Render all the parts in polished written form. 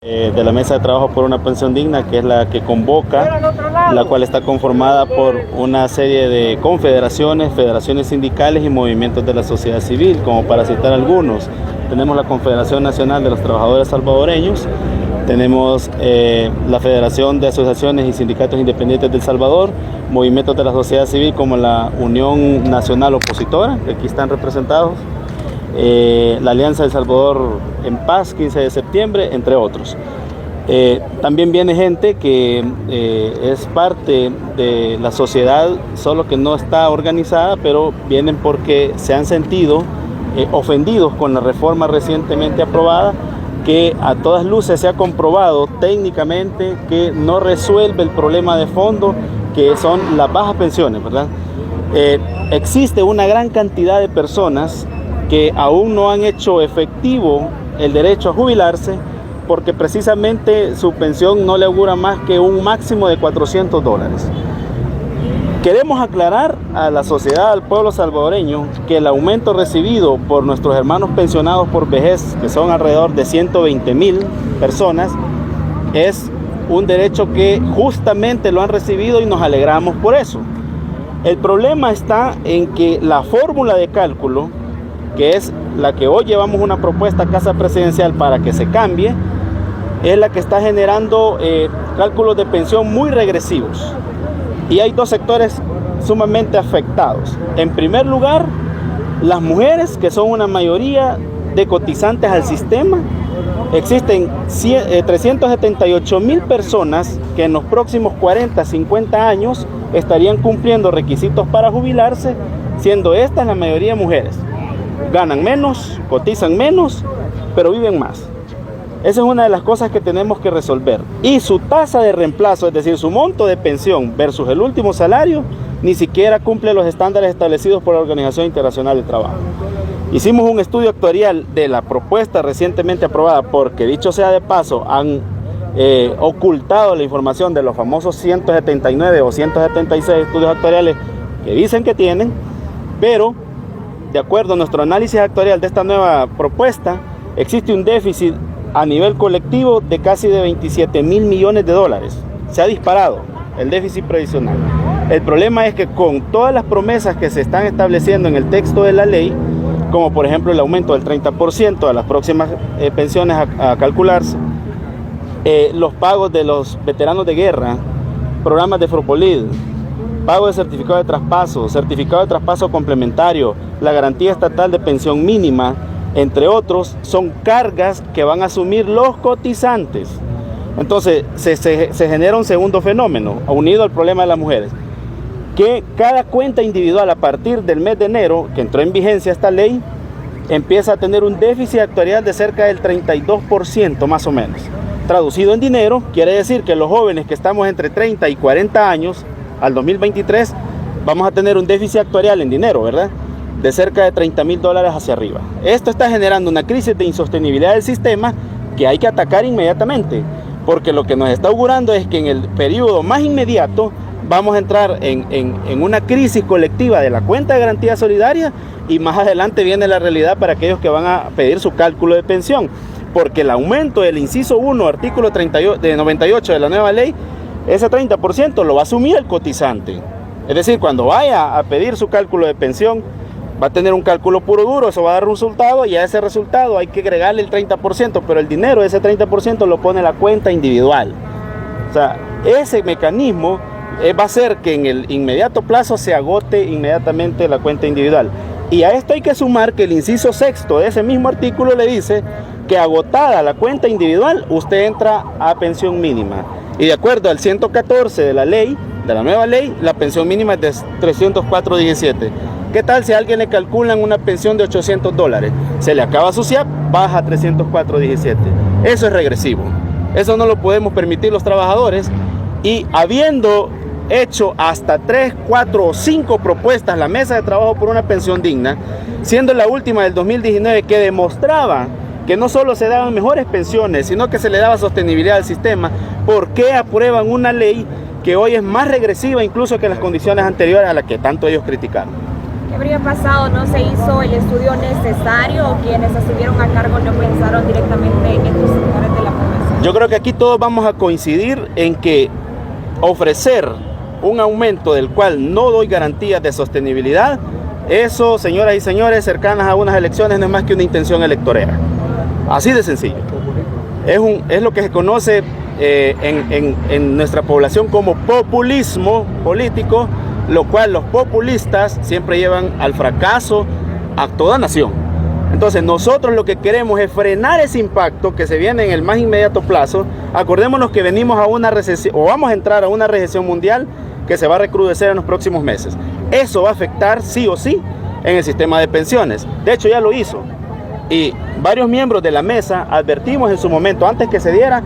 De la Mesa de Trabajo por una Pensión Digna, que es la que convoca, la cual está conformada por una serie de confederaciones, federaciones sindicales y movimientos de la sociedad civil, como para citar algunos. Tenemos la Confederación Nacional de los Trabajadores Salvadoreños, tenemos la Federación de Asociaciones y Sindicatos Independientes del Salvador, movimientos de la sociedad civil como la Unión Nacional Opositora, que aquí están representados, la Alianza del Salvador en Paz, 15 de septiembre, entre otros. También viene gente que es parte de la sociedad, solo que no está organizada, pero vienen porque se han sentido ofendidos con la reforma recientemente aprobada, que a todas luces se ha comprobado técnicamente que no resuelve el problema de fondo, que son las bajas pensiones, ¿verdad? Existe una gran cantidad de personas que aún no han hecho efectivo el derecho a jubilarse porque precisamente su pensión no le augura más que un máximo de $400. Queremos aclarar a la sociedad, al pueblo salvadoreño, que el aumento recibido por nuestros hermanos pensionados por vejez, que son alrededor de 120,000 personas, es un derecho que justamente lo han recibido y nos alegramos por eso. El problema está en que la fórmula de cálculo, que es la que hoy llevamos una propuesta a Casa Presidencial para que se cambie, es la que está generando cálculos de pensión muy regresivos. Y hay dos sectores sumamente afectados. En primer lugar, las mujeres, que son una mayoría de cotizantes al sistema. Existen 378,000 personas que en los próximos 40, 50 años estarían cumpliendo requisitos para jubilarse, siendo estas la mayoría mujeres. Ganan menos, cotizan menos, pero viven más. Esa es una de las cosas que tenemos que resolver. Y su tasa de reemplazo, es decir, su monto de pensión versus el último salario, ni siquiera cumple los estándares establecidos por la Organización Internacional del Trabajo. Hicimos un estudio actuarial de la propuesta recientemente aprobada, porque dicho sea de paso, han ocultado la información de los famosos 179 o 176 estudios actuariales que dicen que tienen, pero de acuerdo a nuestro análisis actuarial de esta nueva propuesta, existe un déficit a nivel colectivo de casi de 27,000 millones de dólares. Se ha disparado el déficit previsional. El problema es que con todas las promesas que se están estableciendo en el texto de la ley, como por ejemplo el aumento del 30% a las próximas pensiones a calcularse, los pagos de los veteranos de guerra, programas de Fropolid, pago de certificado de traspaso complementario, la garantía estatal de pensión mínima, entre otros, son cargas que van a asumir los cotizantes. Entonces se genera un segundo fenómeno, unido al problema de las mujeres, que cada cuenta individual a partir del mes de enero, que entró en vigencia esta ley, empieza a tener un déficit actuarial de cerca del 32% más o menos. Traducido en dinero, quiere decir que los jóvenes que estamos entre 30 y 40 años, al 2023, vamos a tener un déficit actuarial en dinero, ¿verdad?, de cerca de $30,000 hacia arriba. Esto está generando una crisis de insostenibilidad del sistema que hay que atacar inmediatamente, porque lo que nos está augurando es que en el periodo más inmediato vamos a entrar en una crisis colectiva de la cuenta de garantía solidaria, y más adelante viene la realidad para aquellos que van a pedir su cálculo de pensión, porque el aumento del inciso 1, artículo 98 de la nueva ley, ese 30% lo va a asumir el cotizante. Es decir, cuando vaya a pedir su cálculo de pensión, va a tener un cálculo puro duro, eso va a dar un resultado, y a ese resultado hay que agregarle el 30%, pero el dinero de ese 30% lo pone la cuenta individual. O sea, ese mecanismo va a hacer que en el inmediato plazo se agote inmediatamente la cuenta individual. Y a esto hay que sumar que el inciso 6 de ese mismo artículo le dice que agotada la cuenta individual, usted entra a pensión mínima. Y de acuerdo al 114 de la ley, de la nueva ley, la pensión mínima es de $304.17. ¿Qué tal si a alguien le calculan una pensión de $800? Se le acaba su SIAP, baja a $304.17. Eso es regresivo. Eso no lo podemos permitir los trabajadores. Y habiendo hecho hasta 3, 4 o 5 propuestas la Mesa de Trabajo por una Pensión Digna, siendo la última del 2019 que demostraba que no solo se daban mejores pensiones, sino que se le daba sostenibilidad al sistema, ¿por qué aprueban una ley que hoy es más regresiva incluso que las condiciones anteriores a las que tanto ellos criticaron? ¿Qué habría pasado? ¿No se hizo el estudio necesario o quienes estuvieron a cargo no pensaron directamente en los sectores de la población? Yo creo que aquí todos vamos a coincidir en que ofrecer un aumento del cual no doy garantías de sostenibilidad, eso, señoras y señores, cercanas a unas elecciones, no es más que una intención electorera. Así de sencillo. Es lo que se conoce en nuestra población como populismo político, lo cual los populistas siempre llevan al fracaso a toda nación. Entonces nosotros lo que queremos es frenar ese impacto que se viene en el más inmediato plazo. Acordémonos que venimos a una recesión, o vamos a entrar a una recesión mundial que se va a recrudecer en los próximos meses. Eso va a afectar sí o sí en el sistema de pensiones. De hecho ya lo hizo. Y varios miembros de la mesa advertimos en su momento, antes que se diera,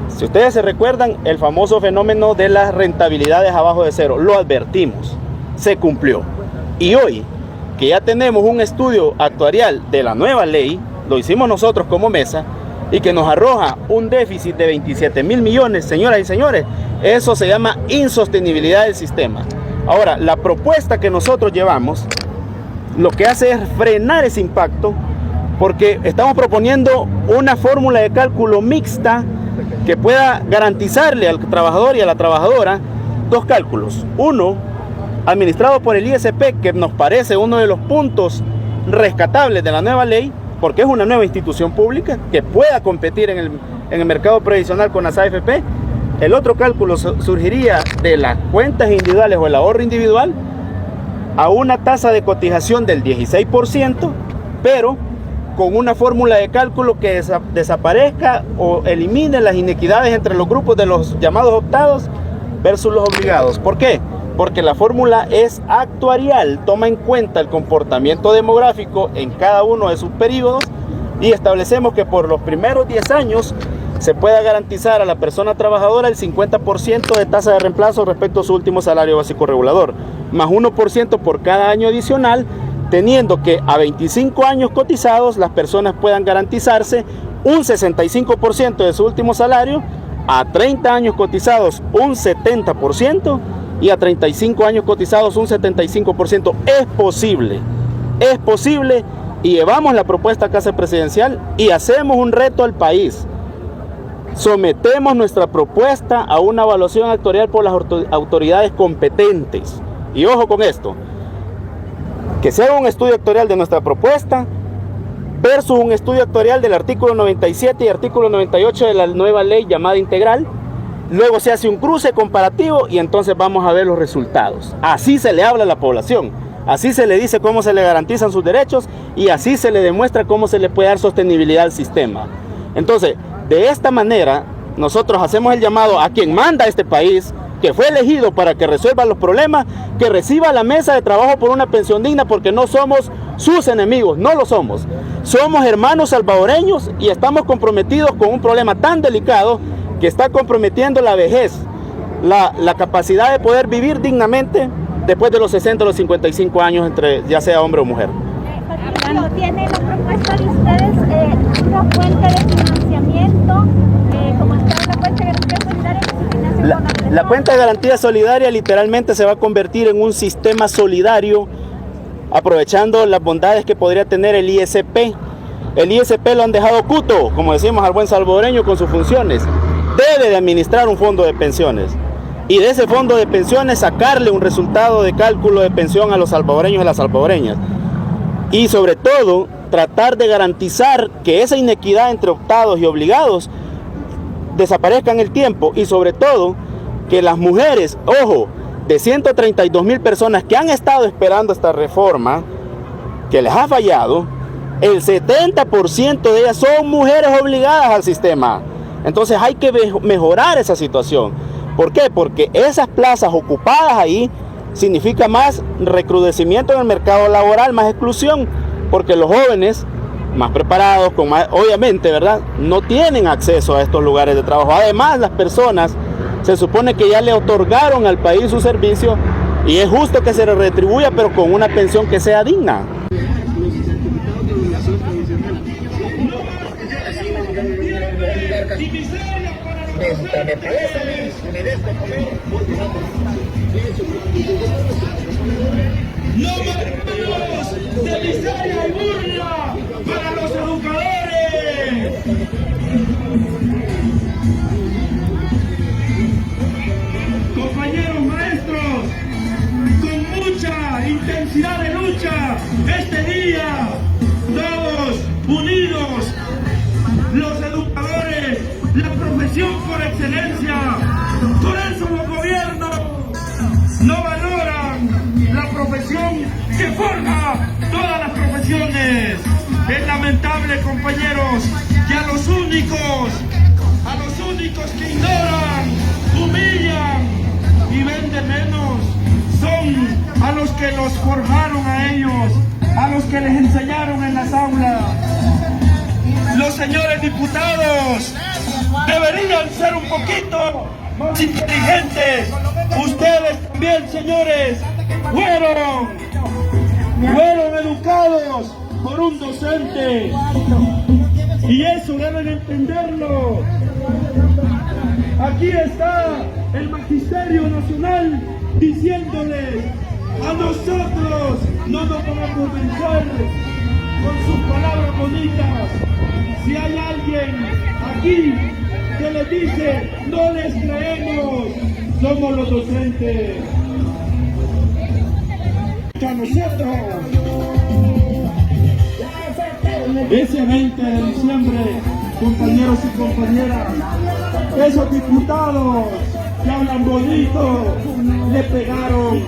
si ustedes se recuerdan, el famoso fenómeno de las rentabilidades abajo de cero. Lo advertimos, se cumplió. Y hoy, que ya tenemos un estudio actuarial de la nueva ley, lo hicimos nosotros como mesa, y que nos arroja un déficit de 27.000 millones, señoras y señores, eso se llama insostenibilidad del sistema. Ahora, la propuesta que nosotros llevamos, lo que hace es frenar ese impacto, porque estamos proponiendo una fórmula de cálculo mixta que pueda garantizarle al trabajador y a la trabajadora dos cálculos. Uno, administrado por el ISP, que nos parece uno de los puntos rescatables de la nueva ley, porque es una nueva institución pública que pueda competir en el mercado previsional con las AFP. El otro cálculo surgiría de las cuentas individuales o el ahorro individual a una tasa de cotización del 16%, pero con una fórmula de cálculo que desaparezca o elimine las inequidades entre los grupos de los llamados optados versus los obligados. ¿Por qué? Porque la fórmula es actuarial, toma en cuenta el comportamiento demográfico en cada uno de sus periodos y establecemos que por los primeros 10 años se pueda garantizar a la persona trabajadora el 50% de tasa de reemplazo respecto a su último salario básico regulador, más 1% por cada año adicional, teniendo que a 25 años cotizados las personas puedan garantizarse un 65% de su último salario, a 30 años cotizados un 70% y a 35 años cotizados un 75%. Es posible y llevamos la propuesta a Casa Presidencial y hacemos un reto al país. Sometemos nuestra propuesta a una evaluación actuarial por las autoridades competentes. Y ojo con esto, que se haga un estudio actuarial de nuestra propuesta versus un estudio actuarial del artículo 97 y artículo 98 de la nueva ley llamada integral. Luego se hace un cruce comparativo y entonces vamos a ver los resultados. Así se le habla a la población, así se le dice cómo se le garantizan sus derechos y así se le demuestra cómo se le puede dar sostenibilidad al sistema. Entonces, de esta manera, nosotros hacemos el llamado a quien manda a este país, que fue elegido para que resuelva los problemas, que reciba la mesa de trabajo por una pensión digna, porque no somos sus enemigos, no lo somos. Somos hermanos salvadoreños y estamos comprometidos con un problema tan delicado que está comprometiendo la vejez, la capacidad de poder vivir dignamente después de los 60 o los 55 años, entre ya sea hombre o mujer. ¿Tiene la propuesta de ustedes una fuente de financiamiento, como está la cuenta de garantía solidaria que se financia con la cuenta de garantía solidaria literalmente se va a convertir en un sistema solidario, aprovechando las bondades que podría tener el ISP. El ISP lo han dejado cuto, como decimos al buen salvadoreño, con sus funciones. Debe de administrar un fondo de pensiones y de ese fondo de pensiones sacarle un resultado de cálculo de pensión a los salvadoreños y a las salvadoreñas. Y sobre todo, tratar de garantizar que esa inequidad entre optados y obligados desaparezca en el tiempo y sobre todo que las mujeres, ojo, de 132.000 personas que han estado esperando esta reforma, que les ha fallado, el 70% de ellas son mujeres obligadas al sistema. Entonces hay que mejorar esa situación. ¿Por qué? Porque esas plazas ocupadas ahí significa más recrudecimiento en el mercado laboral, más exclusión, porque los jóvenes más preparados, con más, obviamente, ¿verdad?, no tienen acceso a estos lugares de trabajo. Además, las personas se supone que ya le otorgaron al país su servicio y es justo que se les retribuya, pero con una pensión que sea digna. ¡No más de miseria y burla para los educadores! profesión por excelencia. Por eso los gobiernos no valoran la profesión que forja todas las profesiones. Es lamentable, compañeros, que a los únicos que ignoran, humillan y ven de menos son a los que los forjaron a ellos, a los que les enseñaron en las aulas. Los señores diputados deberían ser un poquito más inteligentes. Ustedes también, señores, fueron educados por un docente y eso deben entenderlo. Aquí está el Magisterio Nacional diciéndoles: a nosotros no nos van a convencer con sus palabras bonitas. Si hay alguien aquí que les dice no les creemos, somos los docentes. A nosotros, ese 20 de diciembre, compañeros y compañeras, esos diputados que hablan bonito le pegaron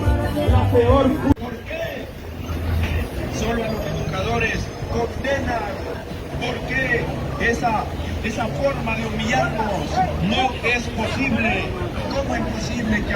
la peor. ¿Por qué? Solo a los educadores condenan. ¿Por qué esa forma de humillarnos no es posible? ¿Cómo es posible que